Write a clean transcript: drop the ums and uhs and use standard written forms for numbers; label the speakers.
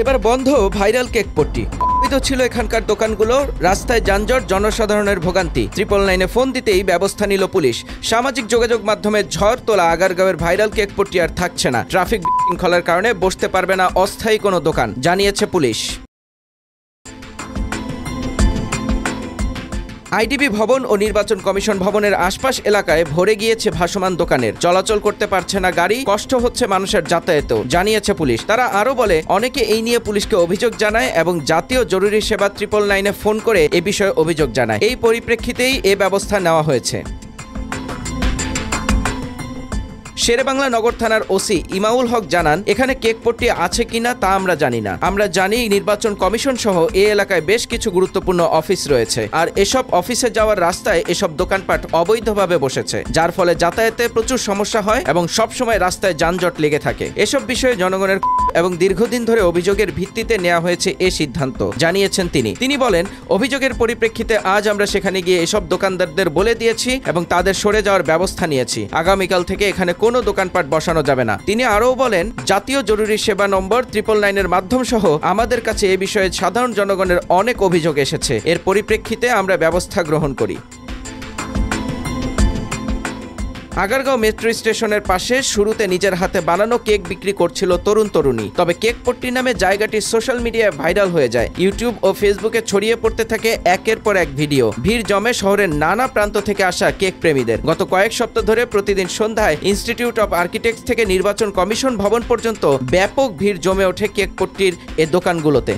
Speaker 1: এবার বন্ধ viral cake পট্টি। অবৈধ ছিল এখানকার দোকানগুলো, রাস্তায় যানজট, জনসাধারণের ভোগান্তি। 999-এ ফোন দিতেই ব্যবস্থা নিল পুলিশ। সামাজিক যোগাযোগ মাধ্যমে ঝড় তোলা আগারগাঁওয়ের ভাইরাল কেক পট্টি আর থাকছে না। ট্রাফিক বিশৃঙ্খলার কারণে বসতে পারবে না অস্থায়ী কোনো দোকান, জানিয়েছে পুলিশ। আইডিবি ভবন ও নির্বাচন কমিশন ভবনের আশপাশ এলাকায় ভরে গিয়েছে ভাসমান দোকানের। চলাচল করতে পারছে না গাড়ি, কষ্ট হচ্ছে মানুষের যাতায়াতেও, জানিয়েছে পুলিশ। তারা আরও বলে, অনেকে এই নিয়ে পুলিশকে অভিযোগ জানায় এবং জাতীয় জরুরি সেবা 999-এ ফোন করে এ বিষয়ে অভিযোগ জানায়। এই পরিপ্রেক্ষিতেই এ ব্যবস্থা নেওয়া হয়েছে। শেরেবাংলা নগর থানার ওসি ইমাউল হক জানান, এখানে কেক পট্টি আছে কিনা তা আমরা জানি না। আমরা জানি নির্বাচন কমিশন সহ এই এলাকায় বেশ কিছু গুরুত্বপূর্ণ অফিস রয়েছে, আর এসব অফিসে যাওয়ার রাস্তায় এসব দোকানপাট অবৈধভাবে বসেছে, যার ফলে যাতায়াতে প্রচুর সমস্যা হয় এবং সবসময় রাস্তায় যানজট লেগে থাকে। এসব বিষয়ে জনগণের এবং দীর্ঘদিন ধরে অভিযোগের ভিত্তিতে নেওয়া হয়েছে এ সিদ্ধান্ত, জানিয়েছেন তিনি বলেন, অভিযোগের পরিপ্রেক্ষিতে আজ আমরা সেখানে গিয়ে এসব দোকানদারদের বলে দিয়েছি এবং তাদের সরে যাওয়ার ব্যবস্থা নিয়েছি। আগামীকাল থেকে এখানে কোনো দোকানপাট বসানো যাবে না। তিনি আরও বলেন, জাতীয় জরুরি সেবা নম্বর 999-এর মাধ্যম সহ আমাদের কাছে এ বিষয়ে সাধারণ জনগণের অনেক অভিযোগ এসেছে। এর পরিপ্রেক্ষিতে আমরা ব্যবস্থা গ্রহণ করি। আগারগাঁও মেট্রো স্টেশনের পাশে শুরুতে নিজের হাতে বানানো কেক বিক্রি করছিল তরুণী। তবে কেক পট্টি নামে জায়গাটি সোশ্যাল মিডিয়ায় ভাইরাল হয়ে যায়। ইউটিউব ও ফেসবুকে ছড়িয়ে পড়তে থাকে একের পর এক ভিডিও। ভিড় জমে শহরের নানা প্রান্ত থেকে আসা কেক প্রেমীদের। গত কয়েক সপ্তাহ ধরে প্রতিদিন সন্ধ্যায় ইনস্টিটিউট অব আর্কিটেক্টস থেকে নির্বাচন কমিশন ভবন পর্যন্ত ব্যাপক ভিড় জমে ওঠে কেক পট্টির এ দোকানগুলোতে।